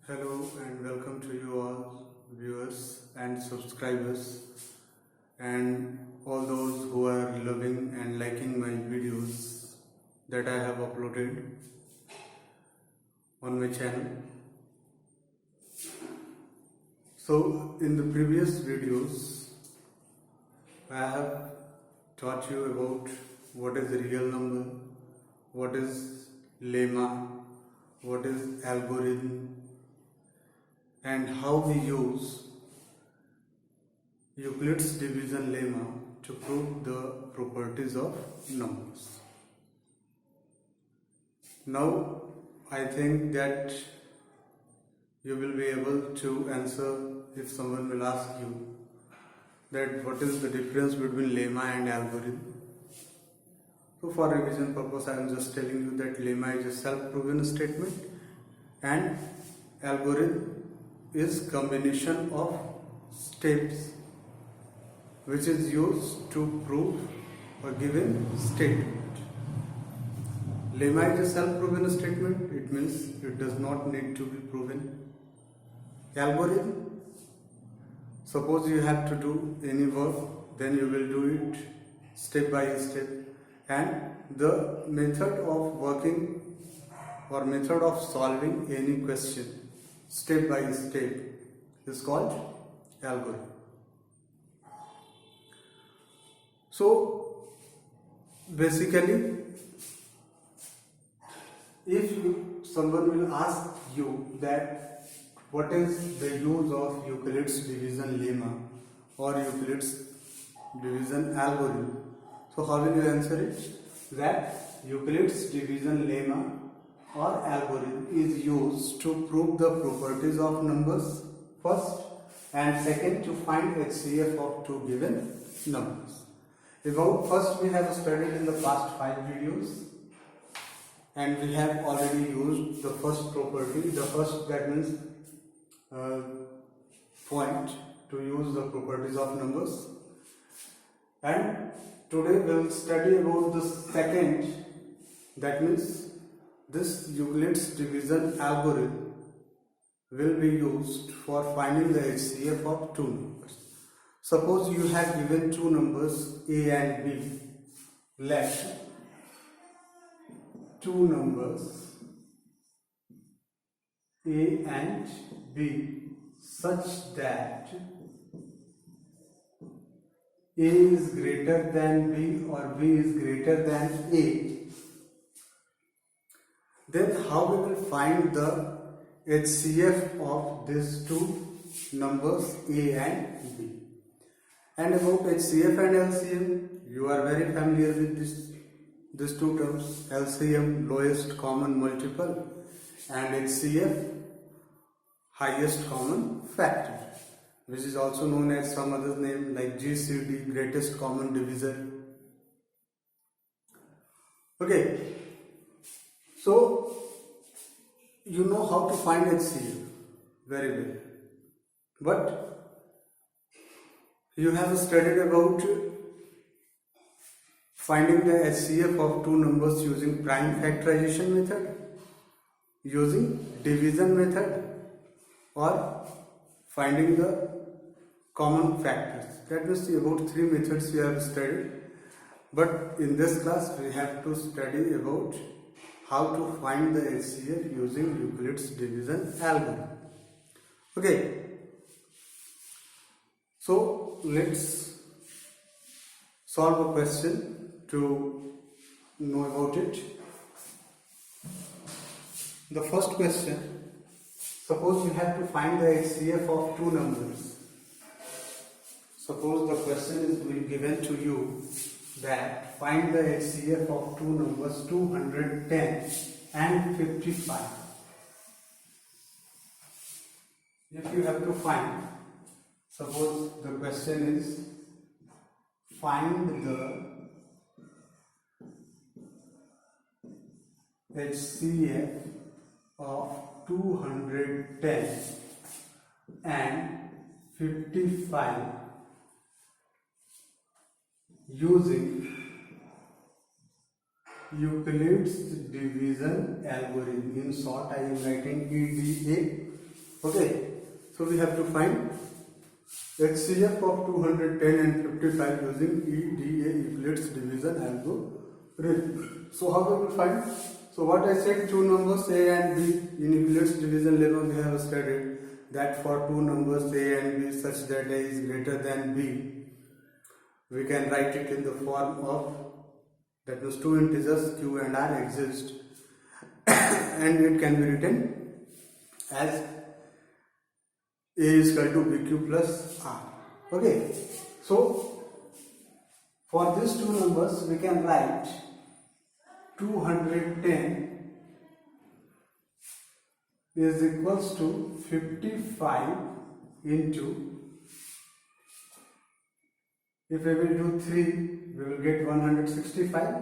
Hello and welcome to you all viewers and subscribers and all those who are loving and liking my videos that I have uploaded on my channel. So in the previous videos I have taught you about what is the real number, what is lemma, what is algorithm, and how we use Euclid's division lemma to prove the properties of numbers. Now I think that you will be able to answer if someone will ask you that what is the difference between lemma and algorithm. So for revision purpose I am just telling you that lemma is a self-proven statement and algorithm is combination of steps which is used to prove a given statement. Lemma is a self-proven statement, it means it does not need to be proven. Algorithm, suppose you have to do any work, then you will do it step by step, and the method of working or method of solving any question step by step is called algorithm. So basically, if someone will ask you that what is the use of Euclid's division lemma or Euclid's division algorithm, so how will you answer it? That Euclid's division lemma or algorithm is used to prove the properties of numbers first, and second to find HCF of two given numbers. About first we have studied in the past 5 videos and we have already used the first property, the first, that means point to use the properties of numbers, and today we will study about the second, that means this Euclid's division algorithm will be used for finding the HCF of two numbers. Suppose you have given two numbers A and B. Let two numbers A and B such that A is greater than B or B is greater than A. Then how we will find the HCF of these two numbers A and B. And about HCF and LCM, you are very familiar with these two terms. LCM, lowest common multiple, and HCF, highest common factor, which is also known as some other name like GCD, greatest common divisor. Okay. So, you know how to find HCF very well, but you have studied about finding the HCF of two numbers using prime factorization method, using division method, or finding the common factors. That means about 3 methods we have studied, but in this class we have to study about how to find the HCF using Euclid's division algorithm. Okay, so let's solve a question to know about it. The first question, suppose you have to find the HCF of two numbers. Suppose the question is given to you that find the HCF of two numbers 210 and 55. If you have to find, suppose the question is find the HCF of 210 and 55 using Euclid's division algorithm. In short, I am writing EDA Okay, so we have to find HCF of 210 and 55 using EDA, Euclid's division algorithm. So how we will find? So what I said, two numbers A and B in Euclid's division lemma we have studied that for two numbers A and B such that A is greater than B, we can write it in the form of, that means two integers Q and R exist and it can be written as A is equal to BQ plus R. Okay, so for these two numbers we can write 210 is equals to 55 into, if we will do 3 we will get 165,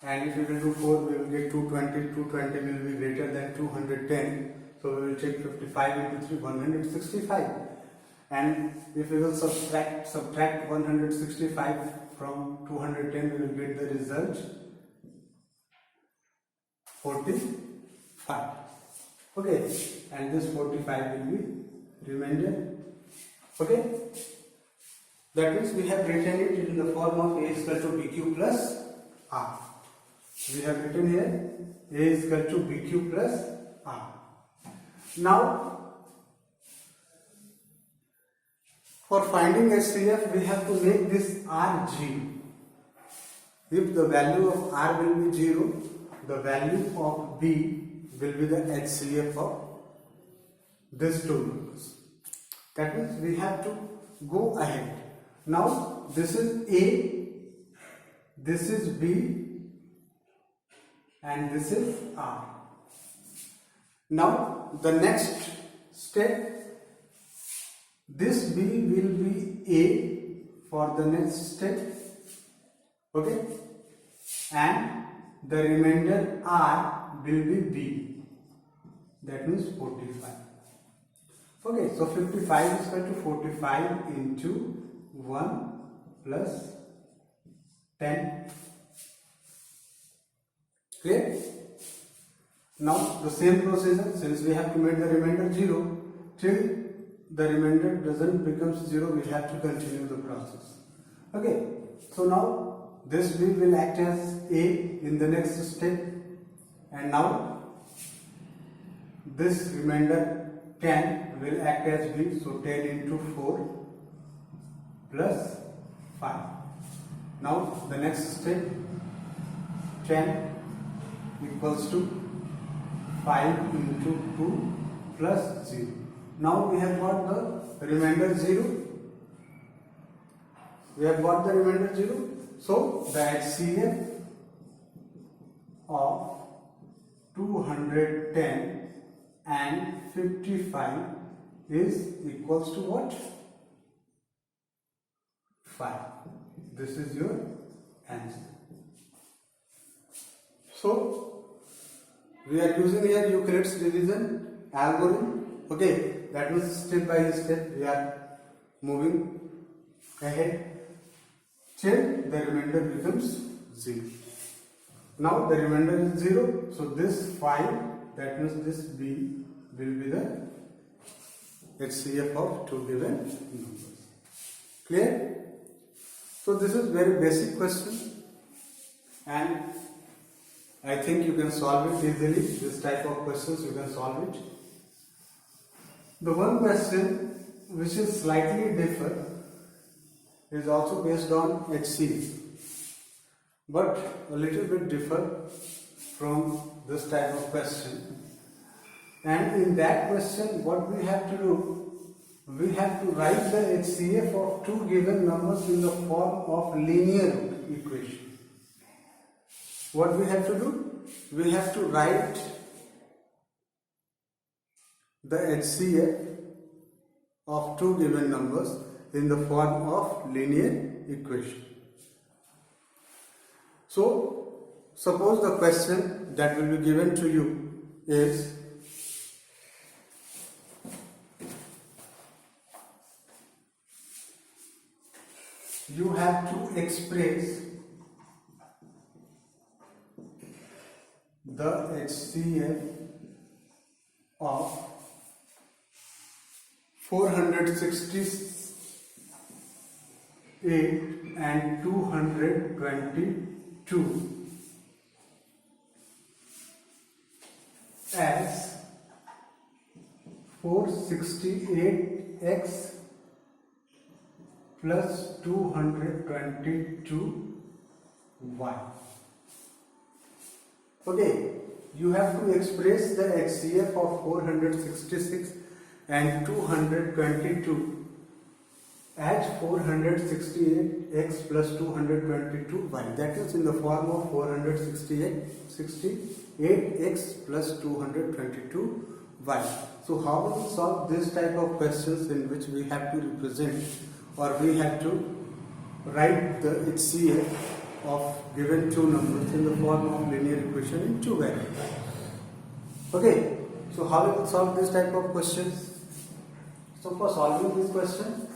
and if we will do 4 we will get 220. 220 will be greater than 210, so we will take 55 into 3, 165, and if we will subtract 165 from 210 we will get the result 45. Okay, and this 45 will be remainder. Okay, that means we have written it in the form of A is equal to BQ plus R. We have written here A is equal to BQ plus R. Now for finding HCF we have to make this R 0. If the value of R will be 0, the value of B will be the HCF of these two numbers. That means we have to go ahead. Now this is A, this is B, and this is R. Now the next step, this B will be A for the next step. Okay, and the remainder R will be B. That means 45. Okay, so 55 is equal to 45 into 1 plus 10. Clear? Now the same procedure, since we have to make the remainder 0, till the remainder doesn't become 0, we have to continue the process. Okay, so now this B will act as A in the next step, and now this remainder 10 will act as B, so 10 into 4 plus 5. Now the next step, 10 equals to 5 into 2 plus 0. Now we have got the remainder 0. We have got the remainder 0. So the HCF of 210 and 55 is equals to what? 5. This is your answer. So we are using here Euclid's division algorithm. Okay, that means step by step we are moving ahead till the remainder becomes 0. Now the remainder is 0, so this 5, that means this B will be the HCF of two given numbers. Clear? So this is very basic question, and I think you can solve it easily. This type of questions you can solve it. The one question which is slightly different is also based on HCF, but a little bit different from this type of question. And in that question, what we have to do, we have to write the HCF of two given numbers in the form of linear equation. What we have to do? We have to write the HCF of two given numbers in the form of linear equation. So, suppose the question that will be given to you is you have to express the HCF of 468 and 222 as 468x plus 222y. Okay, you have to express the HCF of 466 and 222 as 468x plus 222y. That is in the form of 468x plus 222y. So how will we solve this type of questions in which we have to represent, or we have to write the HCF of given two numbers in the form of linear equation in two variables? Okay, so how will we solve this type of questions? So for solving this question,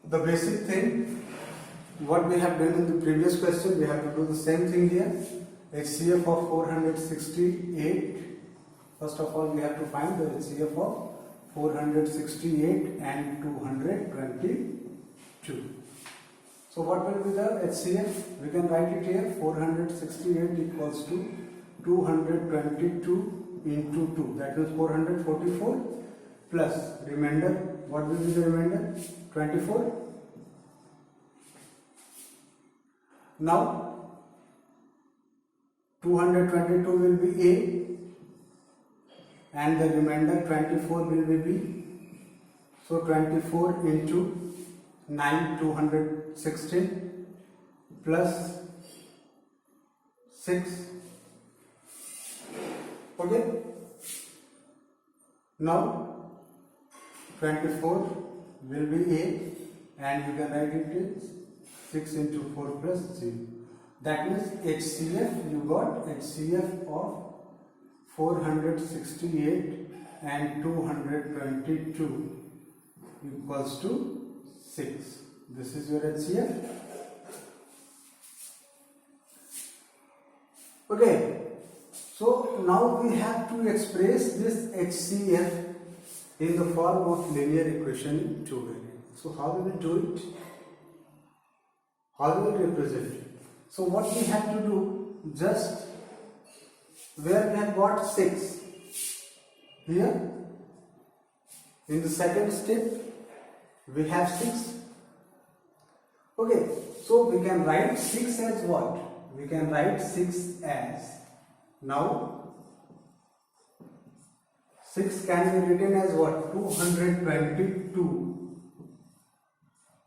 the basic thing, what we have done in the previous question, we have to do the same thing here. HCF of 468. First of all, we have to find the HCF of 468 and 222. So what will be the HCF? We can write it here. 468 equals to 222 into 2. That is 444 plus remainder. What will be the remainder? 24. Now 222 will be A and the remainder 24 will be B. So 24 into 9, 216 plus 6. Okay. Now 24 will be A and you can write it as 6 into 4 plus 0. That means HCF, you got HCF of 468 and 222 equals to 6. This is your HCF. Okay, so now we have to express this HCF in the form of linear equation in two variables. So how we will do it? How we will represent it? So what we have to do, just where we have got 6 here, in the second step we have 6. Okay, so we can write 6 as what? We can write 6 as, now 6 can be written as what? 222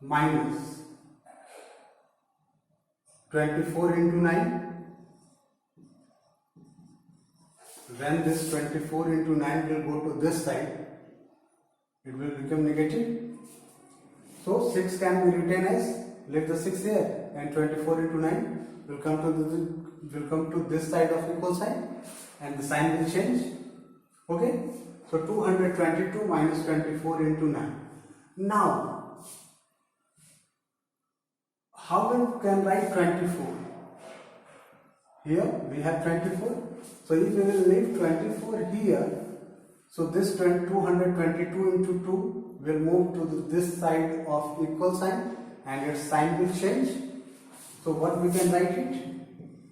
minus 24 into 9. When this 24 into 9 will go to this side, it will become negative. So 6 can be written as, leave the 6 here, and 24 into 9 will come to this side of equal sign, and the sign will change. Okay, so 222 minus 24 into 9. Now, how we can write 24? Here we have 24. So if we will leave 24 here, so this 222 into 2 will move to this side of equal sign and its sign will change. So what we can write it?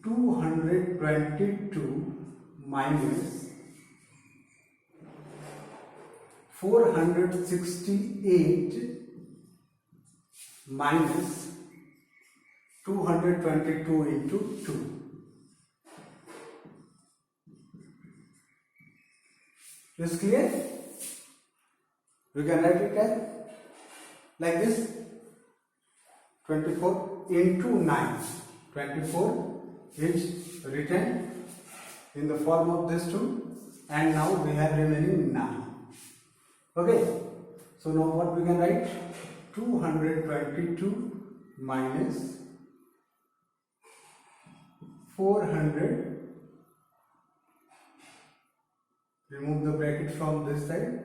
222 minus 468 minus 222 into 2. Is clear? We can write it as like this: 24 into 9. 24 is written in the form of this 2, and now we have remaining 9. Okay, so now what we can write? 222 minus 400. Remove the bracket from this side.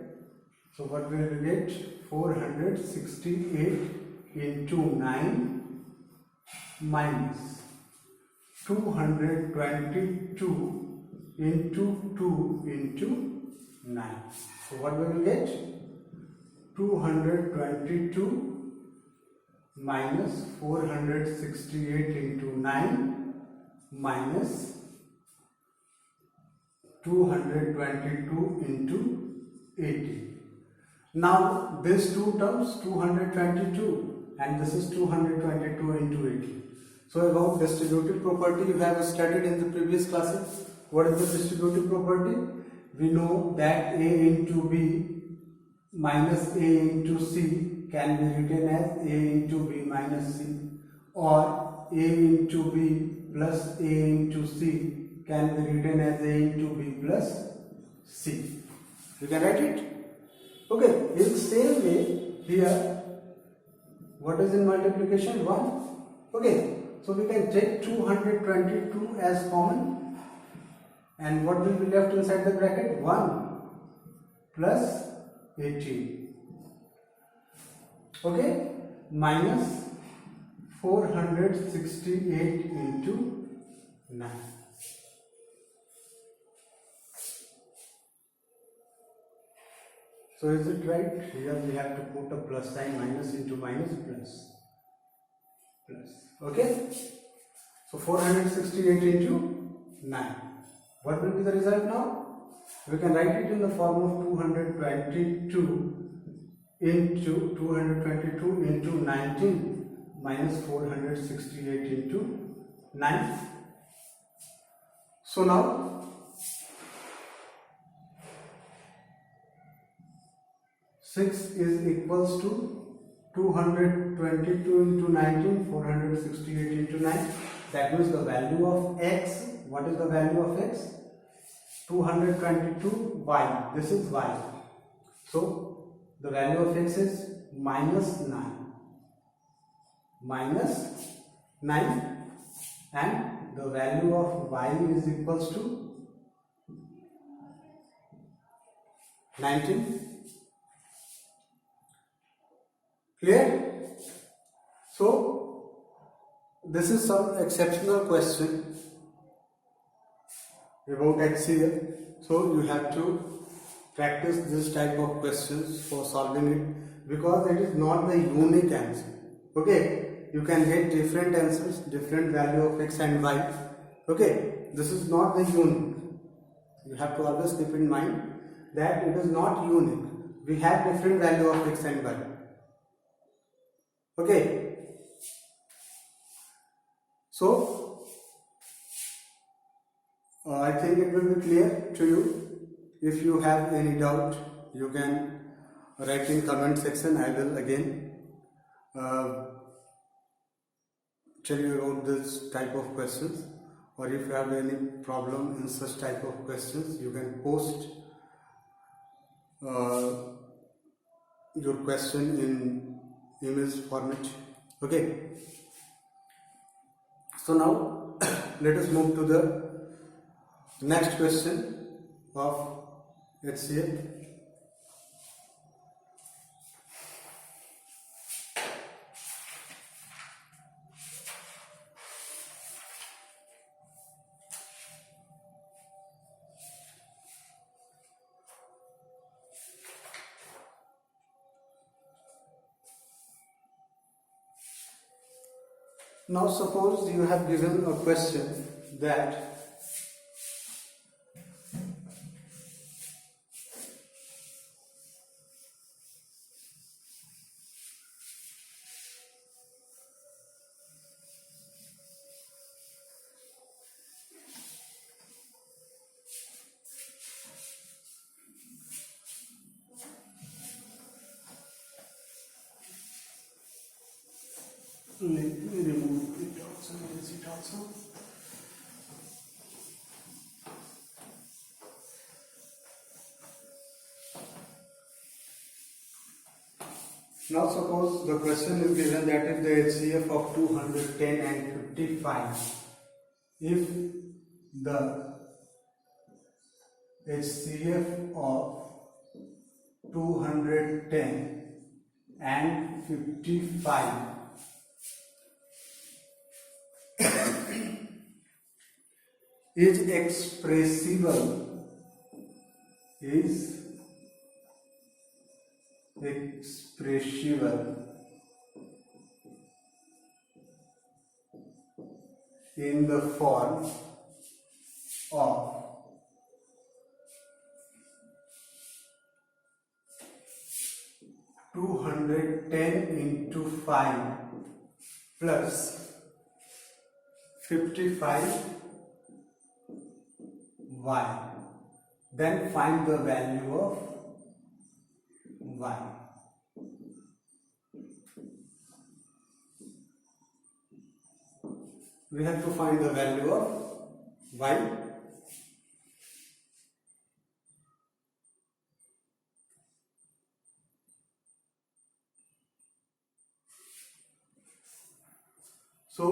So what will we get? 468 into 9 minus 222 into 2 into 9. So what we will get? 222 minus 468 into 9 minus 222 into 80. Now these two terms, 222 and this is 222 into 80. So about distributive property you have studied in the previous classes. What is the distributive property? We know that A into B minus A into C can be written as A into B minus C, or A into B plus A into C can be written as A into B plus C. You can write it. Okay, in the same way here, what is in multiplication? 1. Okay, so we can take 222 as common, and what will be left inside the bracket? 1 plus 18. Okay, minus 468 into 9. So is it right? Here we have to put a plus sign, minus into minus, plus. Okay? So 468 into 9. What will be the result now? We can write it in the form of 222 into 19 minus 468 into 9. So now 6 is equals to 222 into 19, 468 into 9. That means the value of x. What is the value of x? 222 y. This is y. So the value of x is minus 9. Minus 9, and the value of y is equals to 19. Clear? So this is some exceptional question about HCF. So you have to practice this type of questions for solving it, because it is not the unique answer. Okay, you can get different answers, different value of x and y. Okay, this is not the unique. You have to always keep in mind that it is not unique. We have different value of x and y. Okay, so I think it will be clear to you. If you have any doubt, you can write in comment section. I will again tell you about this type of questions, or if you have any problem in such type of questions, you can post your question in image format. Okay, so now let us move to the next question of HCF. Now suppose you have given a question that let me remove it also, exit also. Now suppose the question is given that if the HCF of 210 and 55, if the HCF of 210 and 55 is expressible in the form of 210 into 5 plus 55y. Then find the value of y. We have to find the value of y. So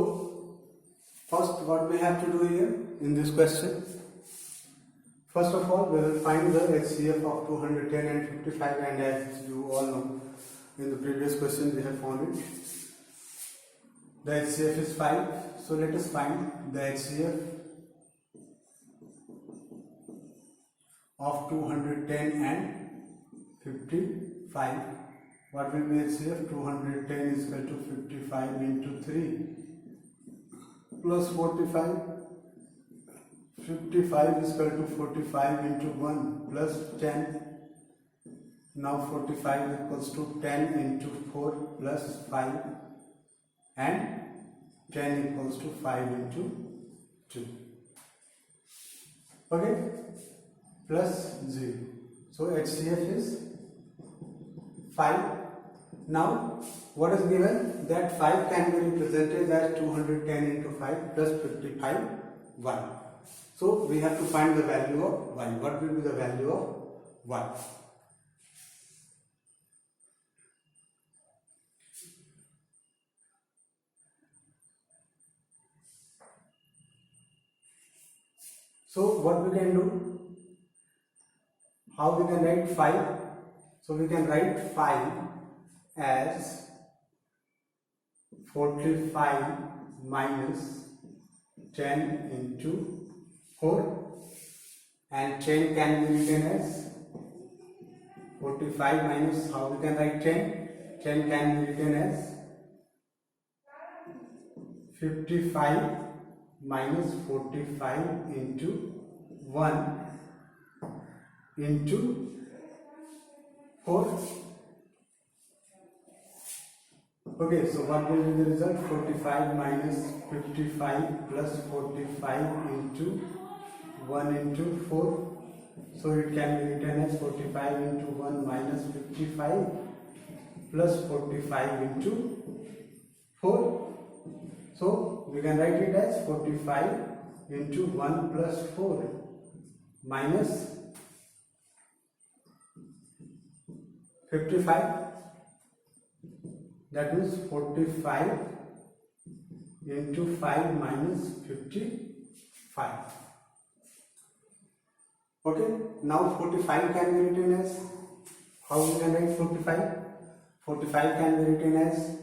first, what we have to do here in this question, first of all we will find the HCF of 210 and 55, and as you all know, in the previous question we have found it. The HCF is 5, so let us find the HCF of 210 and 55. What will be HCF? 210 is equal to 55 into 3 plus 45. 55 is equal to 45 into 1 plus 10. Now 45 equals to 10 into 4 plus 5, and 10 equals to 5 into 2. Okay, plus 0. So HCF is 5. Now what is given? That 5 can be represented as 210 into 5 plus 55 y. So we have to find the value of y. What will be the value of y? So what we can do? How we can write 5? So we can write 5 as 45 minus 10 into 4, and 10 can be written as 45 minus, how we can write 10? 10 can be written as 55 minus 45 into 1 into 4. Okay, so what will be the result? 45 minus 55 plus 45 into 1 into 4. So it can be written as 45 into 1 minus 55 plus 45 into 4. So we can write it as 45 into 1 plus 4 minus 55. That means 45 into 5 minus 55. Okay, now 45 can be written as, how we can write 45? 45 can be written as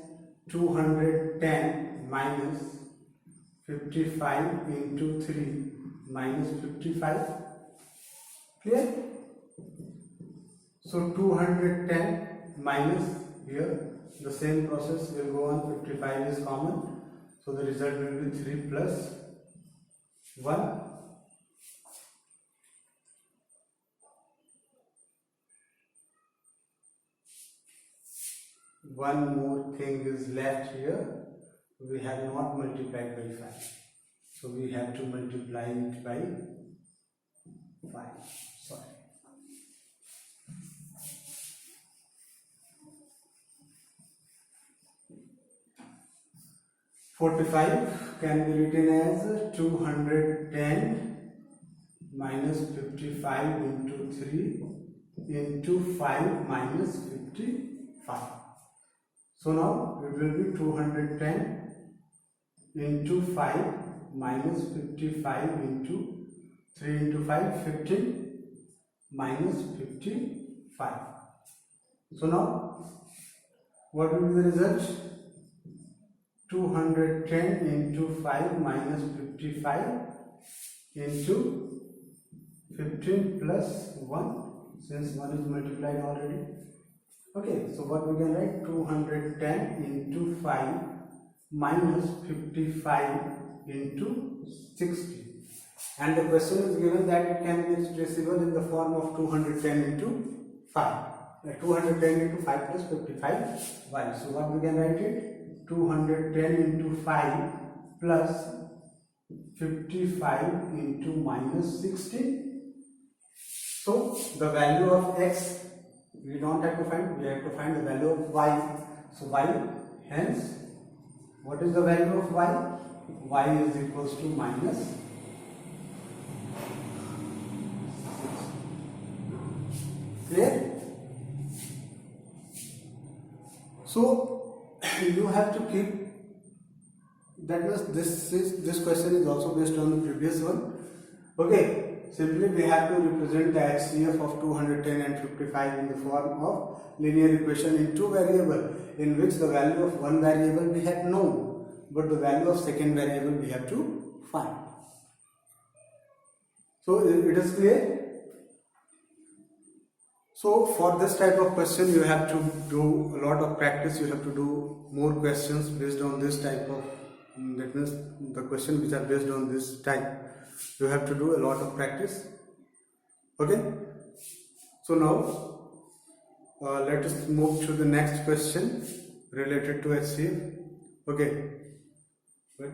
210 minus 55 into 3 minus 55. Clear? So 210 minus, here the same process will go on. 55 is common, so the result will be 3 plus 1. One more thing is left here. We have not multiplied by 5, so we have to multiply it by 5. Sorry. (45) can be written as 210 minus 55 into 3 into 5 minus 55. So now it will be 210 into 5 minus 55 into 3 into 5, 15 minus 55. So now what will be the result? 210 into 5 minus 55 into 15 plus 1, since 1 is multiplied already. Okay, so what we can write? 210 into 5 minus 55 into 60. And the question is given that it can be expressible in the form of 210 into 5. 210 into 5 plus 55 y. So what we can write it? 210 into 5 plus 55 into minus 60. So the value of x we don't have to find, we have to find the value of y. So y, hence what is the value of y? Y is equals to minus 6. Clear? So you have to keep, that means this question is also based on the previous one. Okay, simply we have to represent the HCF of 210 and 55 in the form of linear equation in two variables, in which the value of one variable we have known, but the value of second variable we have to find. So it is clear? So for this type of question you have to do a lot of practice, you have to do more questions based on this type of, that means the questions which are based on this type. You have to do a lot of practice. Okay, so now let us move to the next question related to HCF. Okay, wait.